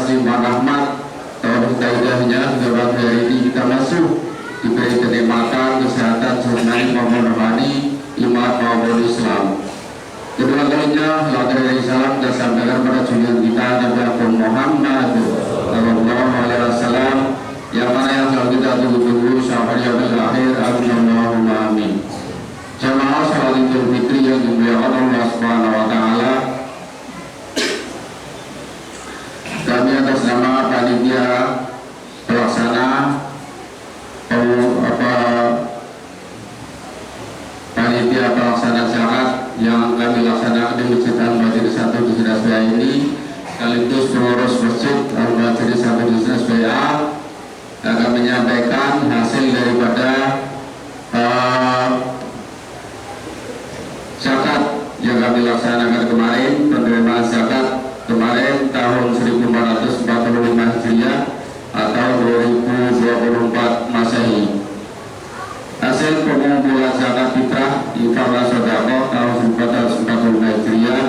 dikasih rahmat, taufik hidayahnya hingga pada hari ini kita masuk diberi kenikmatan, kesehatan, serta maupun rohani, iman maupun Islam. Kedua kalinya, dari salam dan sampaikan pada junjungan kita Nabi Muhammad Sallallahu Alaihi Wasallam, yang mana yang selalu kita tunggu-tunggu sampai yaumil akhir. Allahumma amin. Jamaah salat Idul Fitri yang dimuliakan Allah Subhanahu Wa Taala, kami atas nama panitia pelaksana panitia pelaksana zakat yang kami laksanakan di Masjid Al-Majid 1 di Surabaya ini, sekaligus pengurus Masjid Al-Majid 1 di Surabaya, akan menyampaikan hasil daripada zakat yang kami laksanakan kemarin, penerimaan zakat kemarin tahun 1445 Hijriah atau 2024 Masehi. Hasil pengumpulan zakat fitrah infak dan sedekah tahun 1445 Hijriah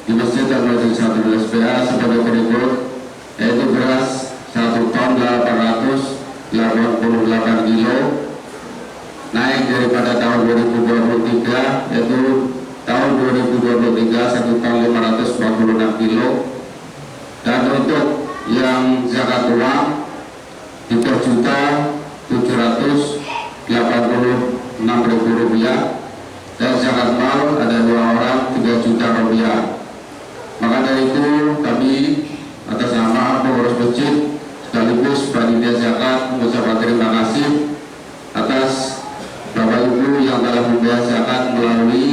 di Masjid Al-Majid 1 SPA sebagai berikut, yaitu beras 1 ton 888 kilo, naik daripada tahun 2023, yaitu tahun 2023 1 ton 546 kilo. Dan untuk yang zakat uang 3.786.000 rupiah, dan zakat mal ada 2 orang 3 juta rupiah. Maka dari itu kami atas nama pengurus masjid sekaligus panitia zakat mengucapkan terima kasih atas Bapak Ibu yang telah membayar zakat melalui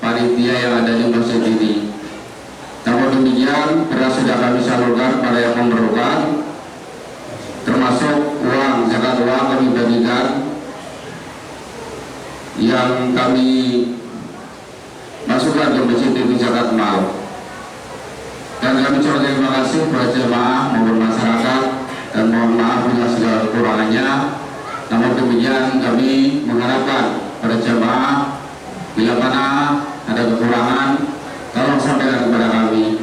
panitia yang ada di masjid ini. Namun demikian, beras sudah kami salurkan pada yang memerlukan, termasuk uang zakat uang kami bagikan yang kami masukkan ke masjid itu zakat mal. Dan kami ucapkan terima kasih kepada jemaah maupun masyarakat, dan mohon maaf bila segala kekurangannya. Namun demikian, kami mengharapkan pada jemaah bila mana ada kekurangan, tolong sampaikan kepada kami.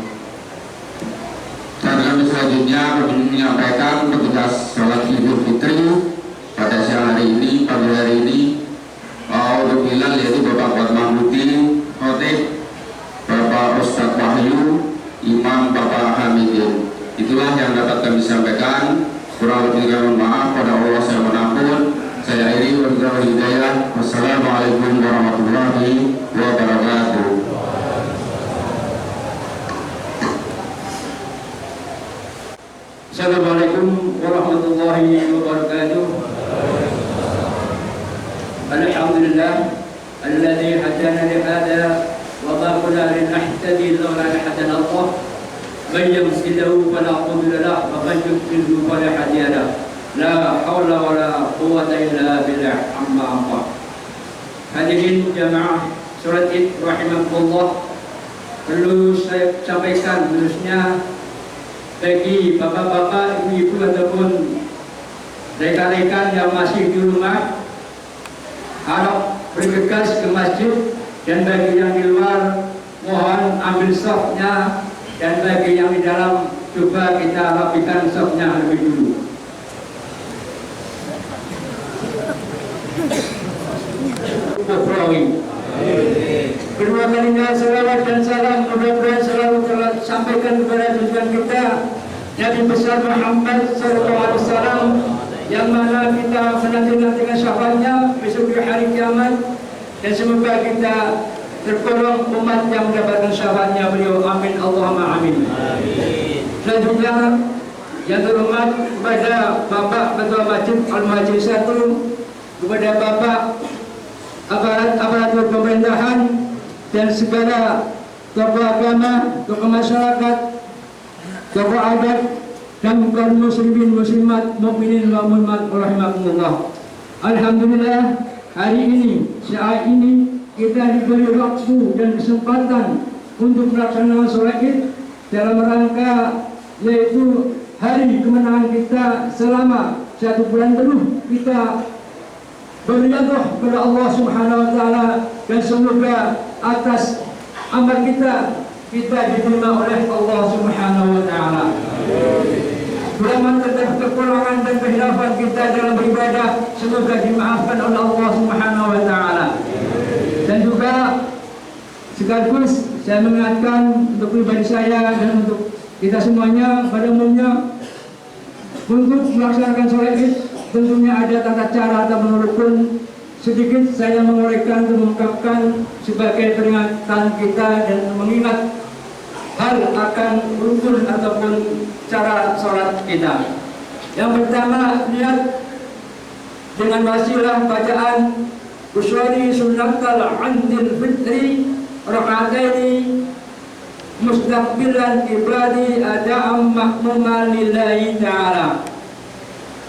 Dan kami selanjutnya menyampaikan petugas sholat Idul Fitri pada siang hari ini, pagi hari ini, untuk Bilal, yaitu Bapak Kuat Mahmudi, khotib Bapak Ustadz Wahyu, Imam Bapak Hamidin. Itulah yang dapat kami sampaikan. Kurang lebih kami maaf, pada Allah saya menampun. Saya akhiri wabillahi hidayah. Wassalamualaikum warahmatullahi wabarakatuh. Assalamualaikum warahmatullahi wabarakatuh. Alhamdulillah alladzi hadana li hada wa ma kunna linahtadi lawla an hadana Allah. Man yahdihillahu fala mudilla lahu wa man yudlilhu fala hadiya lahu. La haula wa la quwwata illa billah. Amma. Hadirin jamaah salat Id rahimakumullah, perlu saya sampaikan khususnya bagi bapak-bapak, ibu-ibu ataupun rekan-rekan yang masih di rumah, harap bergegas ke masjid, dan bagi yang di luar mohon ambil safnya, dan bagi yang di dalam coba kita rapikan safnya lebih dulu. Kedua kalinya salawat dan salam mudah-mudahan selalu tersampaikan kepada tujuan kita, Nabi besar Muhammad SAW, yang mana kita menanti-nantikan syafaatnya besok di hari kiamat, dan semoga kita tergolong umat yang mendapatkan syafaatnya beliau. Amin Allahumma amin. Selanjutnya yang terhormat kepada Bapak Ketua Masjid Al-Majid 1, kepada Bapak aparatur pemerintahan, dan segala tokoh agama, tokoh masyarakat, tokoh adat, dan kaum muslimin muslimat, mukminin wa mukminat rahimakumullah. Alhamdulillah, hari ini, saat ini kita diberi waktu dan kesempatan untuk melaksanakan sholat Id dalam rangka yaitu hari kemenangan kita selama 1 bulan penuh. Kita beribadah kepada Allah Subhanahu wa taala, dan semoga atas amal kita diterima oleh Allah Subhanahu wa taala. dan kehilafan kita dalam beribadah semoga dimaafkan oleh Allah Subhanahu wa taala. Dan juga sekaligus saya mengingatkan untuk pribadi saya dan untuk kita semuanya pada umumnya untuk melaksanakan sholat Id tentunya ada tata cara atau menurutkan sedikit saya menguraikan dan mengungkapkan sebagai peringatan kita dan mengingat hal akan rukun ataupun cara sholat kita. Yang pertama, lihat dengan wasilah bacaan usyari sunnatal andil fitri raka'ataini mustaqbilan ibradi ada'am ma'muma lillahi ta'ala.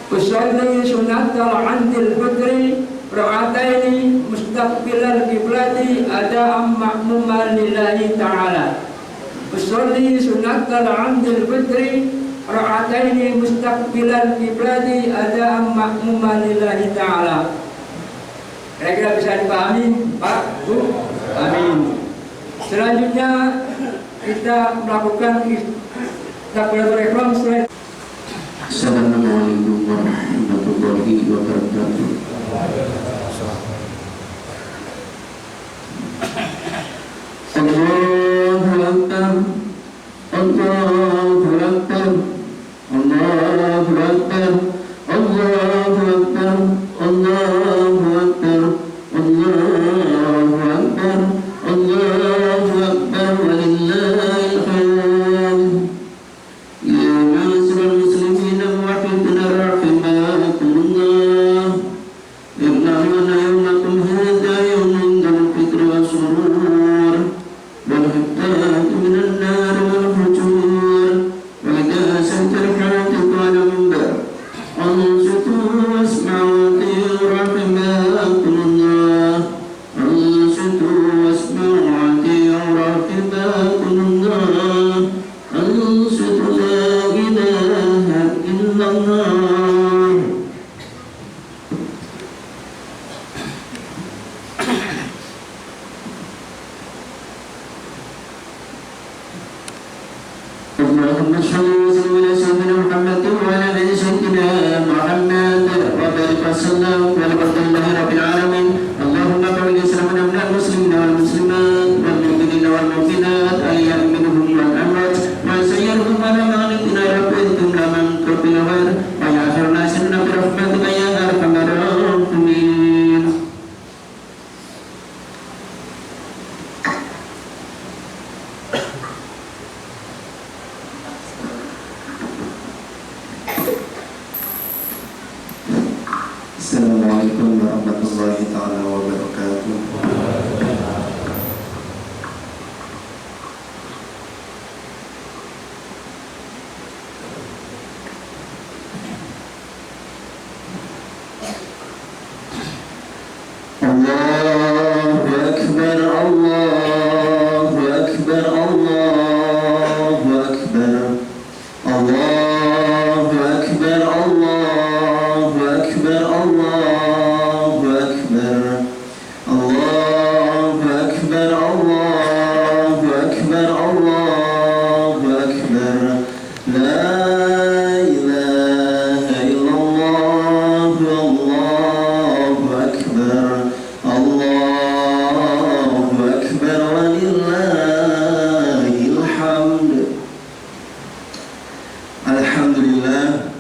Usyari sunnatal andil fitri raka'ataini mustaqbilan ibradi ada'am ma'muma lillahi ta'ala. Usyari sunnatal andil fitri raka'ataini mustaqbilan ibradi ada'am ma'muma lillahi ta'ala. Kira-kira bisa dipahami, Pak, Bu? Amin. Selanjutnya kita melakukan takbiratul ihram. Assalamualaikum warahmatullahi wabarakatuh. Allahu Akbar, Allahu Akbar, Allahu Akbar, Allahu Akbar, Allahu Akbar, Allahu Akbar, Allahu Akbar, walillahil hamd. Ya ma'asyiral muslimin muwaffiqna rahimakumullah. Yamna'una yawmakum hadha yawmun dhul fitri wa surur wal hidayat minan nar wal fujur wa idha santal hadiq wal minbar ansutu wasma'u rahimakumullah. Ansutu wasma'u rahimakumullah. Ansutu la ilaha illallah. اللهم صل وسلم على سيدنا محمد وعلى ال سيدنا محمد وبارك وسلم والحمد لله رب العالمين. اللهم بارك وسلم على المسلمين والمسلمات والمؤمنين والمؤمنات الاحياء منهم والاموات وسيرهم على مغنمنا ربكم لمن قبل غير ويغفرنا سنة برحمتك يا ارحم الراحمين. Assalamualaikum warahmatullahi taala wabarakatuh. Allahu Akbar, Allahu Akbar, Allahu Akbar, Allahu Akbar, Allahu Akbar, Allahu Akbar, Allahu Akbar, Allahu Akbar, Allahu Akbar. La ilaha illallah, Allahu Akbar, Allahu Akbar, walillahil hamd. Alhamdulillah,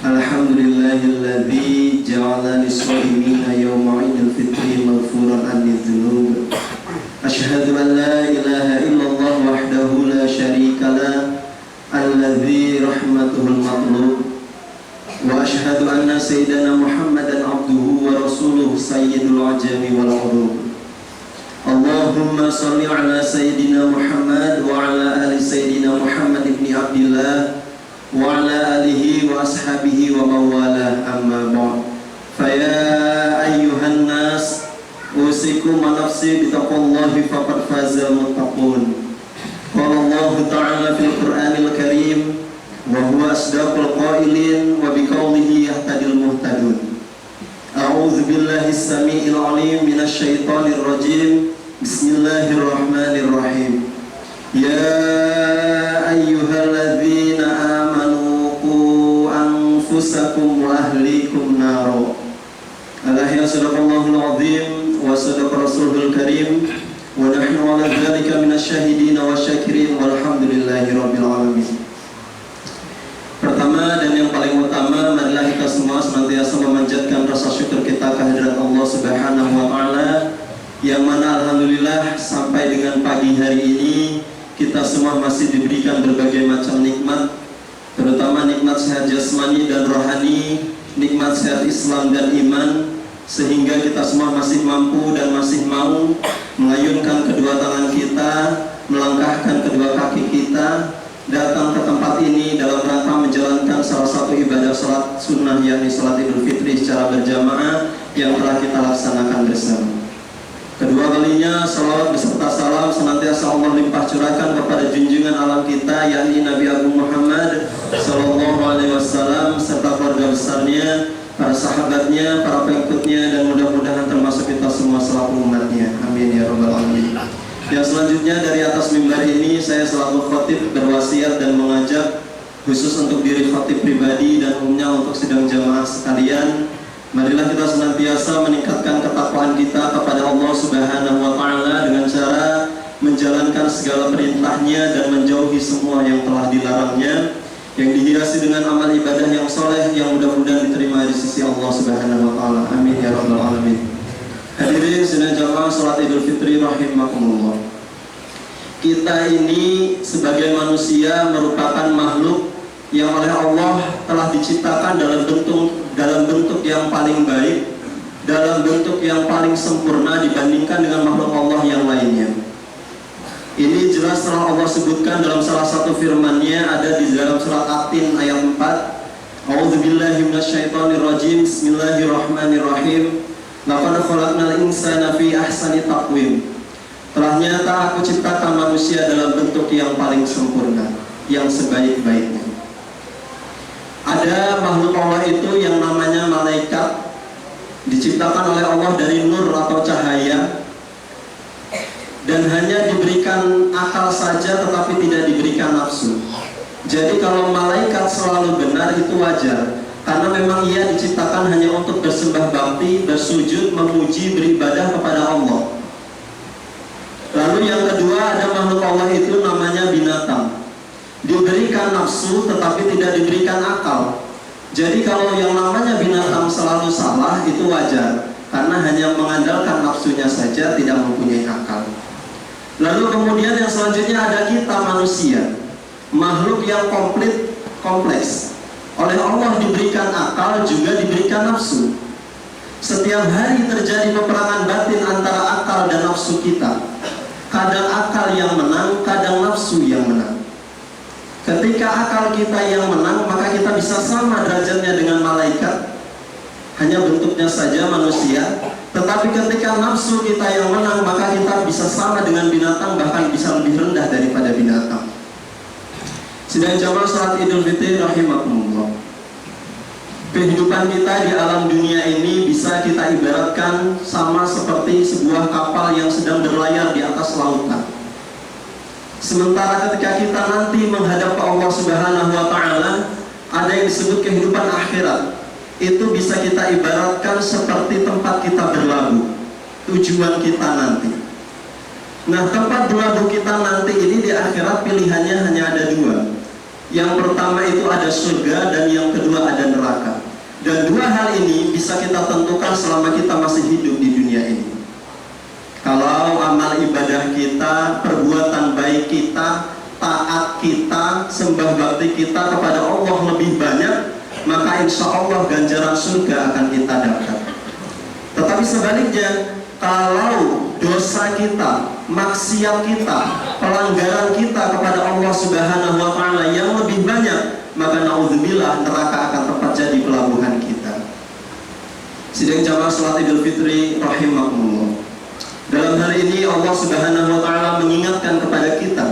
alhamdulillahilladzi ja'ala lis-shaimina yawma 'idil fitri maghfuran an-dzunub. Asyhadu an la ilaha illallah wahdahu la syarika lah, alladzi rahmatuhul matlub. Wa asyhadu anna sayyidana Muhammadan abduhu wa rasuluhu sayyidul ajami wal urub. Allahumma salli ala sayyidina Muhammad wa ala ali sayyidina Muhammad ibn Abdillah wa ala alihi wa ashabihi wa mawalah, amma ba'd. Faya ayyuhan nas, usikum wa nafsi bitaqwallahi faqad fazal muttaqun. Qala Allah ta'ala fil Qur'anil Karim wa huwa asdaqul qailin wa biqaulihi yahtadil muhtadun. A'udzu billahi as-sami'il 'alim minasy syaithanir rajim. Bismillahirrahmanirrahim. Ya ayyuhalladzina amanu qu أنفسكم وأهليكم نارا. ألا صدق الله العظيم وصدق رسوله الكريم ونحن على ذلك من الشاهدين والشاكرين والحمد لله رب العالمين. Pertama dan yang paling utama, marilah kita semua senantiasa memanjatkan rasa syukur kita kehadirat Allah Subhanahu wa Ta'ala, yang mana alhamdulillah sampai dengan pagi hari ini kita semua masih diberikan berbagai macam nikmat, terutama nikmat sehat jasmani dan rohani, nikmat sehat Islam dan iman, sehingga kita semua masih mampu dan masih mau mengayunkan kedua tangan kita, melangkahkan kedua kaki kita, datang ke tempat ini dalam rangka menjalankan salah satu ibadah salat sunnah, yakni salat Idul Fitri secara berjamaah yang telah kita laksanakan bersama. Kedua kalinya salawat beserta salam senantiasa Allah limpah curahkan kepada junjungan alam kita, yakni Nabi Agung Muhammad Sallallahu Alaihi Wasallam serta keluarga besarnya, para sahabatnya, para pengikutnya, dan mudah-mudahan termasuk kita semua selaku umatnya. Amin ya rabbal alamin. Yang selanjutnya, dari atas mimbar ini saya selaku khatib berwasiat dan mengajak khusus untuk diri khatib pribadi dan umumnya untuk sidang jamaah sekalian, marilah kita senantiasa meningkatkan ketakwaan kita kepada Allah Subhanahu wa Ta'ala dengan cara menjalankan segala perintahnya dan menjauhi semua yang telah dilarangnya, yang dihiasi dengan amal ibadah yang soleh yang mudah-mudahan diterima di sisi Allah Subhanahu wa Ta'ala. Amin ya rabbal alamin. Hadirin sidang jamaah salat Idul Fitri rahimakumullah. Kita ini sebagai manusia merupakan makhluk yang oleh Allah telah diciptakan dalam bentuk yang paling baik, dalam bentuk yang paling sempurna dibandingkan dengan makhluk Allah yang lainnya. Ini jelas telah Allah sebutkan dalam salah satu firman-Nya, ada di dalam surat At-Tin ayat 4. A'udzubillahi minasyaitonirrajim. Bismillahirrahmanirrahim. Laqad khalaqnal insana fi ahsani taqwim. Telah nyata aku ciptakan manusia dalam bentuk yang paling sempurna, yang sebaik-baiknya. Ada makhluk Allah itu yang namanya malaikat, diciptakan oleh Allah dari nur atau cahaya, dan hanya diberikan akal saja tetapi tidak diberikan nafsu. Jadi kalau malaikat selalu benar itu wajar, karena memang ia diciptakan hanya untuk bersembah bakti, bersujud, memuji, beribadah kepada Allah. Lalu yang kedua, ada makhluk Allah itu namanya binatang, diberikan nafsu tetapi tidak diberikan akal. Jadi kalau yang namanya binatang selalu salah itu wajar, karena hanya mengandalkan nafsunya saja, tidak mempunyai akal. Lalu kemudian yang selanjutnya ada kita manusia, makhluk yang kompleks. Oleh Allah diberikan akal, juga diberikan nafsu. Setiap hari terjadi peperangan batin antara akal dan nafsu kita. Kadang akal yang menang, kadang nafsu yang menang. Ketika akal kita yang menang, maka kita bisa sama derajatnya dengan malaikat, hanya bentuknya saja manusia. Tetapi ketika nafsu kita yang menang, maka kita bisa sama dengan binatang, bahkan bisa lebih rendah daripada binatang. Sidang jamaah salat Idul Fitri rahimakumullah. Kehidupan kita di alam dunia ini bisa kita ibaratkan sama seperti sebuah kapal yang sedang berlayar di atas lautan. Sementara ketika kita nanti menghadap ke Allah Subhanahu wa Ta'ala, ada yang disebut kehidupan akhirat. Itu bisa kita ibaratkan seperti tempat kita berlabuh, tujuan kita nanti. Nah, tempat berlabuh kita nanti ini di akhirat pilihannya hanya ada dua. Yang pertama itu ada surga, dan yang kedua ada neraka. Dan dua hal ini bisa kita tentukan selama kita masih hidup di dunia ini. Kalau amal ibadah kita, perbuatan baik kita, taat kita, sembah bakti kita kepada Allah lebih banyak, maka insya Allah ganjaran surga akan kita dapat. Tetapi sebaliknya, kalau dosa kita, maksiat kita, pelanggaran kita kepada Allah Subhanahu wa Ta'ala yang lebih banyak, maka naudzubillah neraka akan tempat jadi pelabuhan kita. Sidang jamaah salat Idul Fitri rahimakumullah. Dalam hal ini Allah Subhanahu wa Ta'ala mengingatkan kepada kita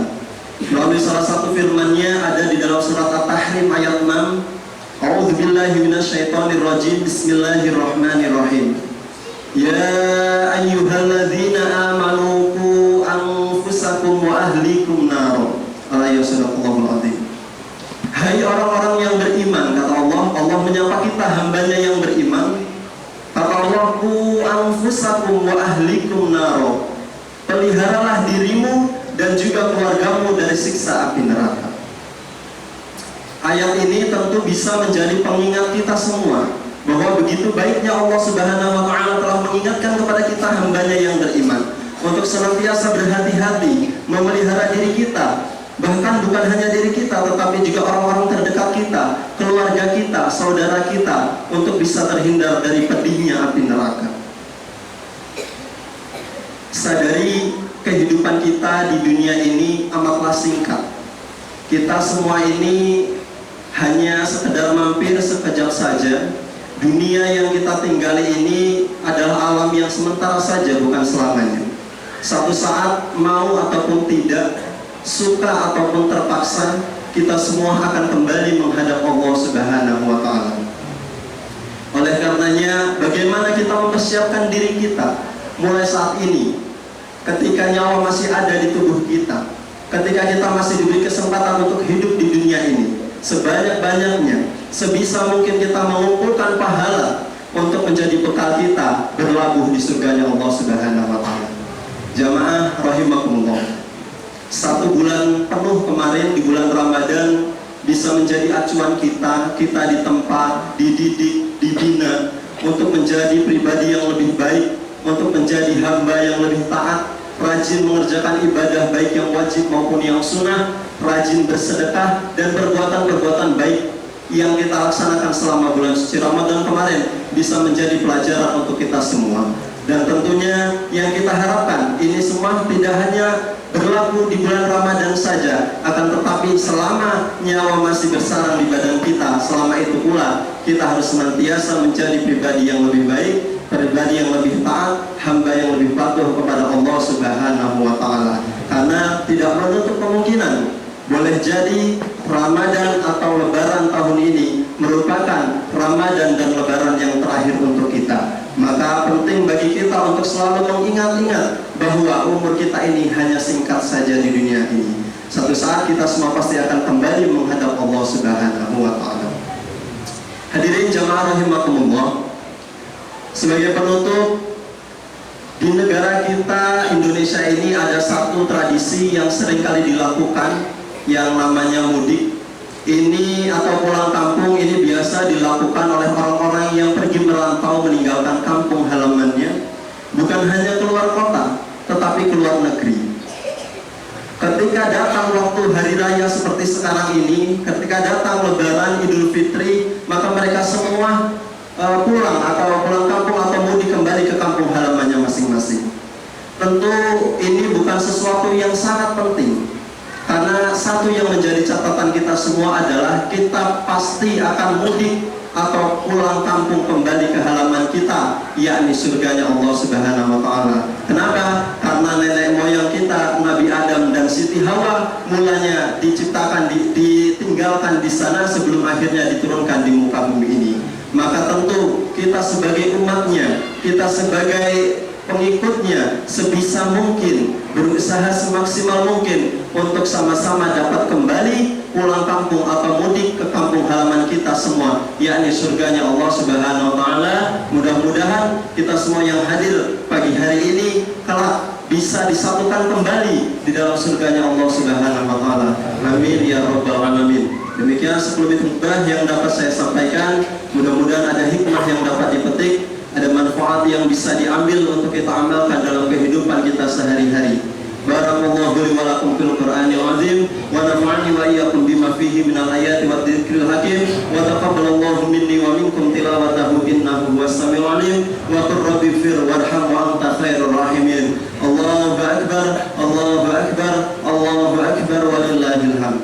melalui salah satu firman-Nya, ada di dalam surat At-Tahrim ayat 6. A'udzubillahi minasyaitonirrajim. Bismillahirrahmanirrahim. Ya ayyuhalladzina amanu qu anfusakum wa ahlikum nar. Ala yasadaqallahul azim. Hai orang-orang yang beriman, kata Allah Allah menyapa kita hambanya yang beriman. Kata Allah, "Qu anfusakum wa ahlikum naro." Peliharalah dirimu dan juga keluargamu dari siksa api neraka. Ayat ini tentu bisa menjadi pengingat kita semua bahwa begitu baiknya Allah Subhanahu wa Ta'ala telah mengingatkan kepada kita hambanya yang beriman untuk senantiasa berhati-hati memelihara diri kita, bahkan bukan hanya diri kita tetapi juga orang-orang terdekat kita, keluarga kita, saudara kita, untuk bisa terhindar dari pedihnya api neraka. Sadari kehidupan kita di dunia ini amatlah singkat. Kita semua ini hanya sekedar mampir sekejap saja. Dunia yang kita tinggali ini adalah alam yang sementara saja, bukan selamanya. Suatu saat, mau ataupun tidak, suka ataupun terpaksa, kita semua akan kembali menghadap Allah Subhanahu wa Ta'ala. Oleh karenanya, bagaimana kita mempersiapkan diri kita mulai saat ini, ketika nyawa masih ada di tubuh kita, ketika kita masih diberi kesempatan untuk hidup di dunia ini, sebanyak-banyaknya, sebisa mungkin kita mengumpulkan pahala untuk menjadi bekal kita berlabuh di surganya Allah Subhanahu wa Ta'ala. Jamaah rahimakumullah, 1 bulan penuh kemarin di bulan Ramadan bisa menjadi acuan kita ditempa, dididik, dibina untuk menjadi pribadi yang lebih baik, untuk menjadi hamba yang lebih taat, rajin mengerjakan ibadah baik yang wajib maupun yang sunnah, rajin bersedekah dan perbuatan-perbuatan baik yang kita laksanakan selama bulan suci Ramadan kemarin bisa menjadi pelajaran untuk kita semua. Dan tentunya yang kita harapkan ini semua tidak hanya berlaku di bulan Ramadan saja, akan tetapi selama nyawa masih bersarang di badan kita, selama itu pula kita harus senantiasa menjadi pribadi yang lebih baik, pribadi yang lebih taat, hamba yang lebih patuh kepada Allah Subhanahu wa Ta'ala. Karena tidak menutup kemungkinan boleh jadi Ramadan atau Lebaran tahun ini merupakan Ramadan dan Lebaran yang terakhir untuk kita. Maka penting bagi kita untuk selalu mengingat-ingat bahwa umur kita ini hanya singkat saja di dunia ini. Suatu saat kita semua pasti akan kembali menghadap Allah Subhanahu wa Ta'ala. Hadirin jamaah rahimakumullah, sebagai penutup, di negara kita Indonesia ini ada satu tradisi yang seringkali dilakukan yang namanya mudik. Ini atau pulang kampung ini biasa dilakukan oleh orang-orang yang pergi merantau meninggalkan kampung halamannya, bukan hanya keluar kota tetapi keluar negeri. Ketika datang waktu hari raya seperti sekarang ini, ketika datang Lebaran, Idul Fitri, maka mereka semua pulang atau pulang kampung atau mudik kembali ke kampung halamannya masing-masing. Tentu ini bukan sesuatu yang sangat penting, karena satu yang menjadi catatan kita semua adalah kita pasti akan mudik atau pulang kampung kembali ke halaman kita, yakni surganya Allah Subhanahu wa Ta'ala. Kenapa? Karena nenek moyang kita, Nabi Adam dan Siti Hawa, mulanya diciptakan, ditinggalkan di sana sebelum akhirnya diturunkan di muka bumi ini. Maka tentu kita sebagai umatnya, kita sebagai pengikutnya, sebisa mungkin berusaha semaksimal mungkin untuk sama-sama dapat kembali pulang kampung atau mudik ke kampung halaman kita semua, yakni surganya Allah Subhanahu wa Ta'ala. Mudah-mudahan kita semua yang hadir pagi hari ini kelak bisa disatukan kembali di dalam surganya Allah Subhanahu wa Ta'ala. Amin ya rabbal alamin. Demikian sekelumit khutbah yang dapat saya sampaikan. Mudah-mudahan ada hikmah yang dapat dipetik, ada manfaat yang bisa diambil untuk kita amalkan dalam kehidupan kita sehari-hari. Barakallahu li wa lakum fil Qur'anil azim wa nafa'ani wa iyyakum bima fihi minal ayati wa dzikril hakim wa taqabbalallahu minni wa minkum tilawatahu innahu huwas-sami'ul 'alim wa qur rabbi fir warham wa anta khairur rahimin. Allahu akbar, Allahu akbar, Allahu akbar walillahil hamd.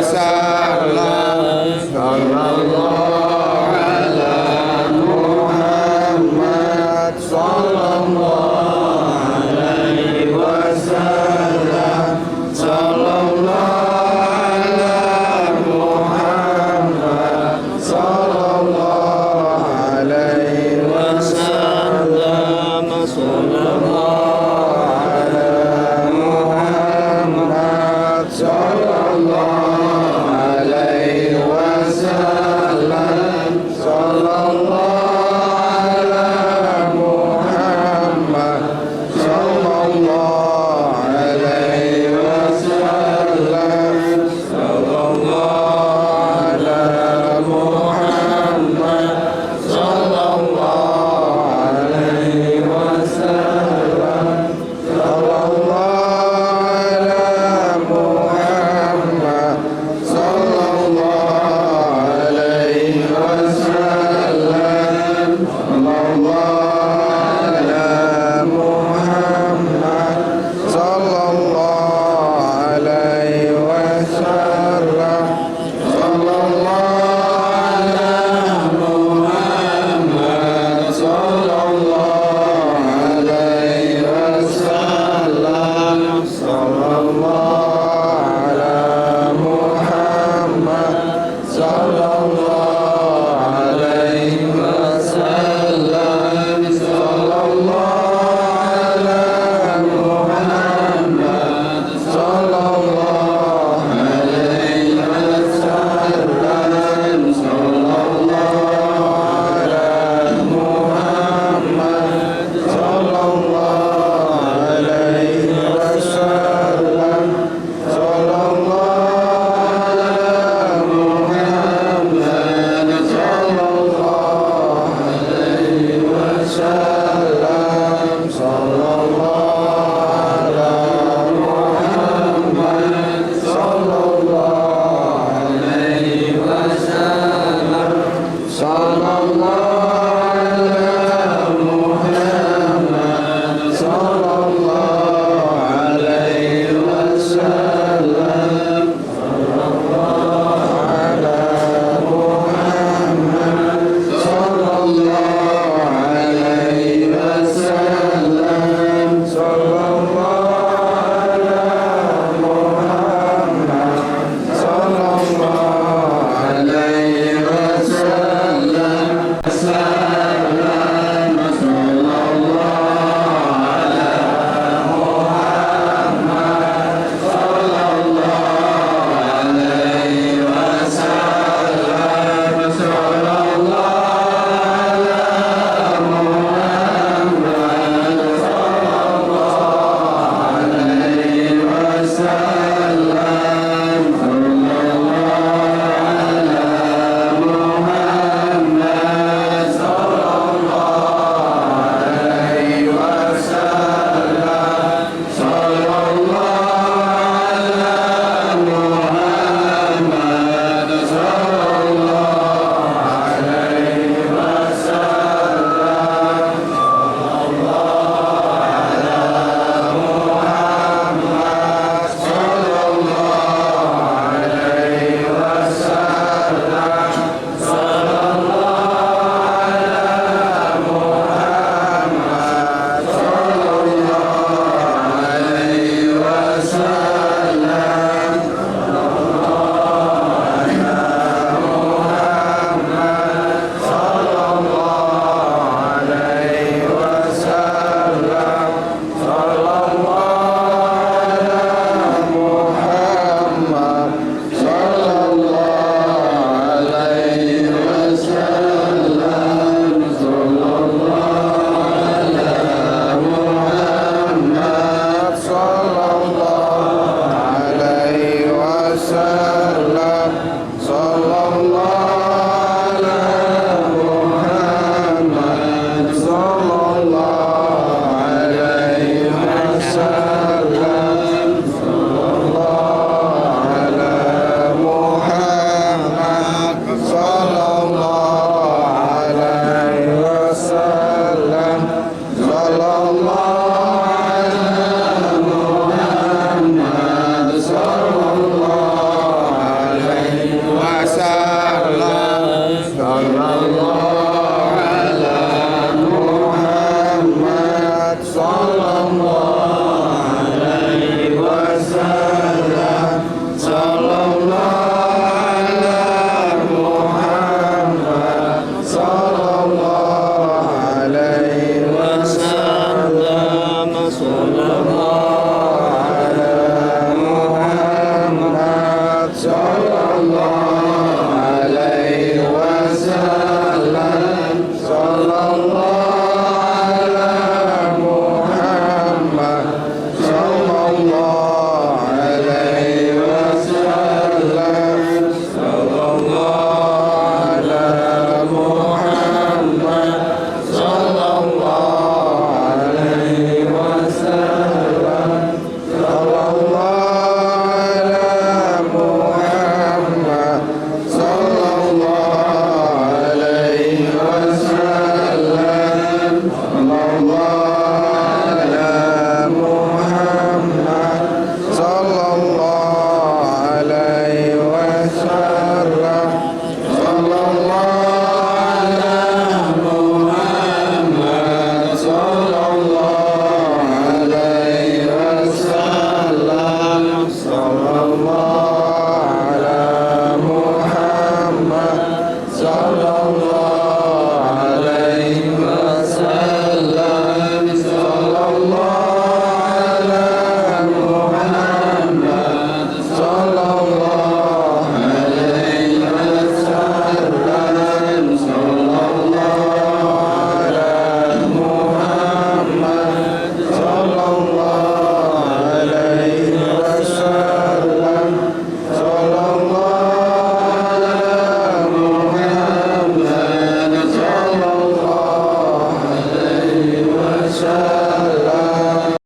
kuasa